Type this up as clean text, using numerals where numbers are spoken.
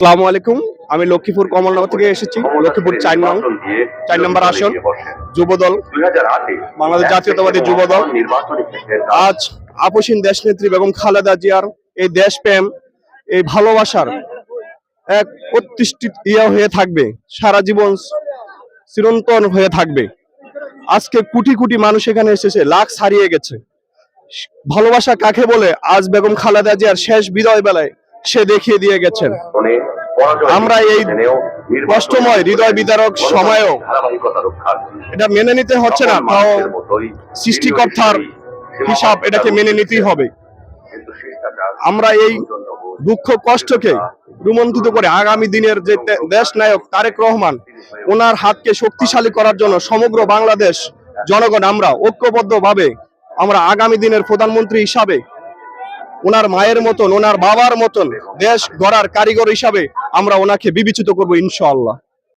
আসসালামু আলাইকুম। আমি লক্ষ্মীপুর কমলনগর থেকে এসেছি। লক্ষ্মীপুর ৪ নম্বর আসন যুবদল, বাংলাদেশ জাতীয়তাবাদী যুবদল। আজ আপসীন দেশনেত্রী বেগম খালেদা জিয়ার এই দেশপ্রেম, এই ভালোবাসার এক প্রতিষ্ঠিত হয়ে থাকবে, সারা জীবন চিরন্তন হয়ে থাকবে। আজকে কোটি কোটি মানুষ এখানে এসেছে, লাখ ছাড়িয়ে গেছে। ভালোবাসা কাকে বলে আজ বেগম খালেদা জিয়ার শেষ বিদায় বেলায় সে দেখিয়ে দিয়ে গেছেন। আমরা এই কষ্টময় হৃদয় বিদারক সময়েও এটা মেনে নিতে হচ্ছে না, তাও সৃষ্টিকর্তার হিসাব, এটাকে মেনে নিতেই হবে। আমরা এই দুঃখ কষ্টকে রুমন্থিত করে আগামী দিনের যে দেশ নায়ক তারেক রহমান, ওনার হাতকে শক্তিশালী করার জন্য সমগ্র বাংলাদেশ জনগণ আমরা ঐক্যবদ্ধভাবে আমরা আগামী দিনের প্রধানমন্ত্রী হিসাবে ওনার মায়ের মতন, ওনার বাবার মতন দেশ গড়ার কারিগর হিসাবে আমরা ওনাকে বিবেচিত করবো ইনশাআল্লাহ।